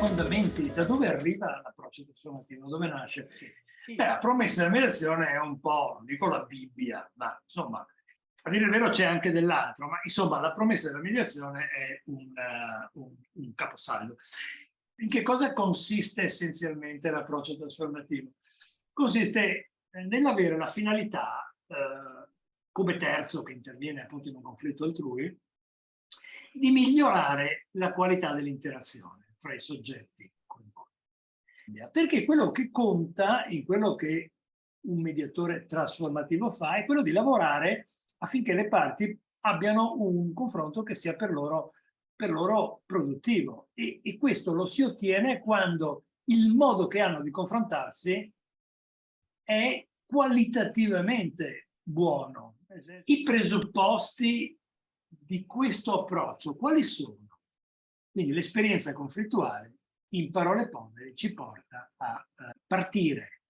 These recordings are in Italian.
fondamenti, da dove arriva l'approccio trasformativo, dove nasce? La promessa della mediazione è un po', non dico la Bibbia, ma insomma, a dire il vero c'è anche dell'altro, ma insomma la promessa della mediazione è un caposaldo. In che cosa consiste essenzialmente l'approccio trasformativo? Consiste nell'avere la finalità, come terzo che interviene appunto in un conflitto altrui, di migliorare la qualità dell'interazione fra i soggetti coinvolti. Perché quello che conta in quello che un mediatore trasformativo fa è quello di lavorare affinché le parti abbiano un confronto che sia per loro produttivo. E questo lo si ottiene quando il modo che hanno di confrontarsi è qualitativamente buono. I presupposti di questo approccio quali sono? Quindi l'esperienza conflittuale, in parole povere, ci porta a partire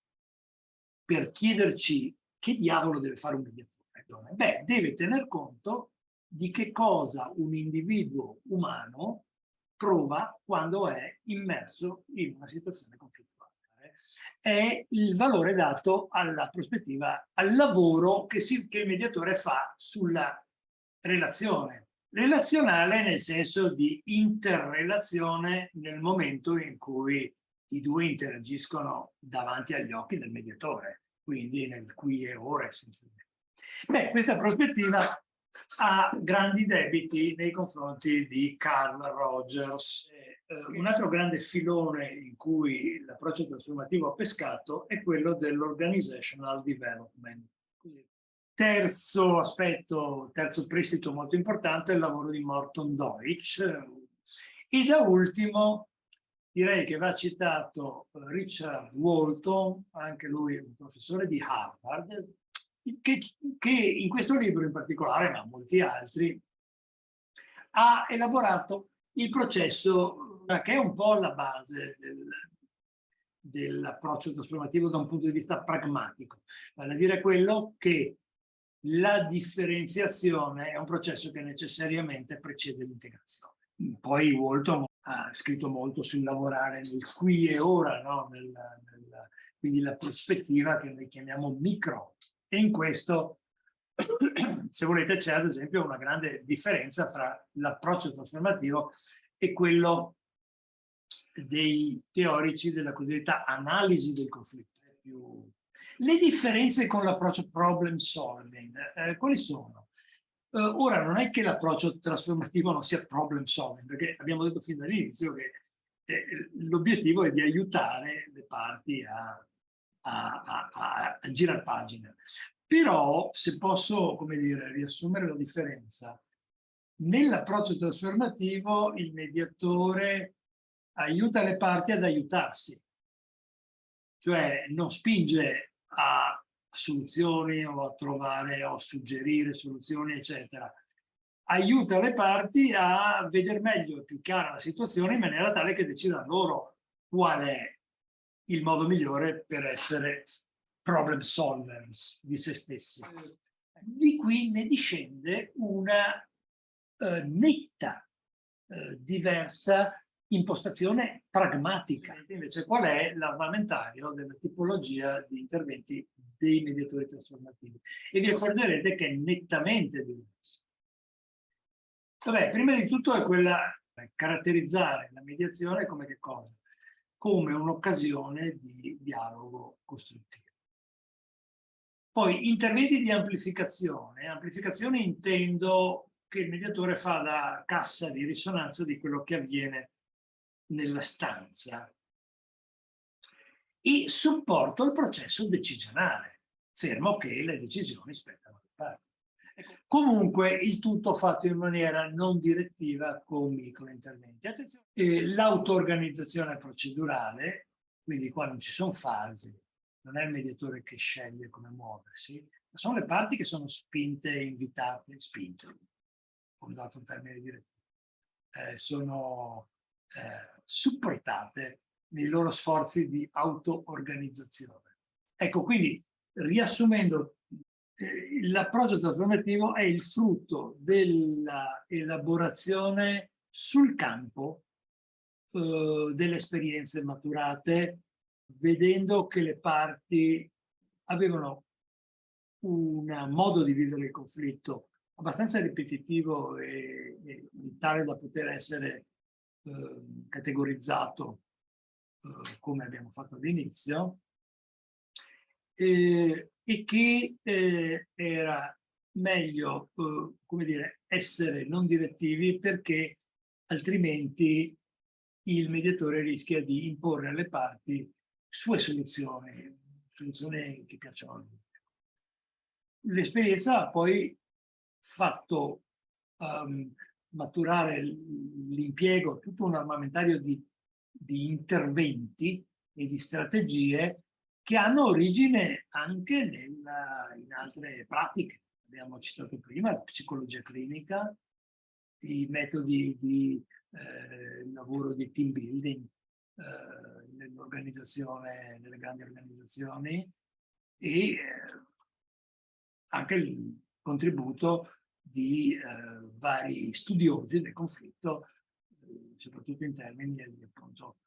per chiederci che diavolo deve fare un mediatore. Beh, deve tener conto di che cosa un individuo umano prova quando è immerso in una situazione conflittuale. È il valore dato alla prospettiva, al lavoro che il mediatore fa sulla relazione. Relazionale nel senso di interrelazione nel momento in cui i due interagiscono davanti agli occhi del mediatore, quindi nel qui e ora essenzialmente. Beh, questa prospettiva ha grandi debiti nei confronti di Carl Rogers. Un altro grande filone in cui l'approccio trasformativo ha pescato è quello dell'organizational development. Terzo aspetto, terzo prestito molto importante è il lavoro di Morton Deutsch. E da ultimo direi che va citato Richard Walton, anche lui un professore di Harvard, che in questo libro in particolare, ma molti altri, ha elaborato il processo che è un po' la base dell'approccio trasformativo da un punto di vista pragmatico, vale a dire quello che la differenziazione è un processo che necessariamente precede l'integrazione. Poi Walton ha scritto molto sul lavorare nel qui e ora, no? Quindi la prospettiva che noi chiamiamo micro. E in questo, se volete, c'è ad esempio una grande differenza fra l'approccio trasformativo e quello dei teorici della cosiddetta analisi del conflitto. Le differenze con l'approccio problem solving, quali sono? Ora, non è che l'approccio trasformativo non sia problem solving, perché abbiamo detto fin dall'inizio che l'obiettivo è di aiutare le parti a girare pagina. Però, se posso, come dire, riassumere la differenza, nell'approccio trasformativo il mediatore aiuta le parti ad aiutarsi, cioè non spinge a soluzioni o a trovare o a suggerire soluzioni, eccetera. Aiuta le parti a vedere meglio e più chiara la situazione in maniera tale che decidano loro qual è il modo migliore per essere problem solvers di se stessi. Di qui ne discende una netta, diversa impostazione pragmatica. Invece qual è l'armamentario della tipologia di interventi dei mediatori trasformativi? E vi accorgerete che è nettamente diverso. Vabbè, prima di tutto è quella caratterizzare la mediazione come che cosa? Come un'occasione di dialogo costruttivo. Poi interventi di amplificazione. Amplificazione intendo che il mediatore fa da cassa di risonanza di quello che avviene nella stanza e supporto il processo decisionale, fermo che le decisioni spettano alle parti. Comunque il tutto fatto in maniera non direttiva con microinterventi. Attenzione, l'auto-organizzazione procedurale, quindi qua non ci sono fasi, non è il mediatore che sceglie come muoversi, ma sono le parti che sono spinte, invitate, spinte, ho dato un termine direttivo, sono supportate nei loro sforzi di auto-organizzazione. Ecco, quindi riassumendo, l'approccio trasformativo è il frutto della elaborazione sul campo delle esperienze maturate, vedendo che le parti avevano un modo di vivere il conflitto abbastanza ripetitivo e tale da poter essere categorizzato come abbiamo fatto all'inizio, e che era meglio, come dire, essere non direttivi, perché altrimenti il mediatore rischia di imporre alle parti sue soluzioni, soluzioni che piacciono a lui. L'esperienza ha poi fatto maturare l'impiego, tutto un armamentario di interventi e di strategie che hanno origine anche in altre pratiche. Abbiamo citato prima la psicologia clinica, i metodi di lavoro di team building nell'organizzazione, nelle grandi organizzazioni, e anche il contributo di vari studiosi del conflitto, soprattutto in termini di appunto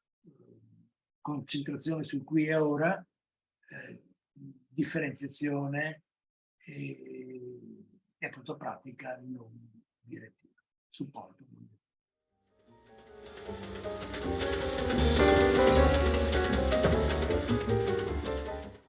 concentrazione sul qui e ora, differenziazione e appunto pratica non direttiva, supporto.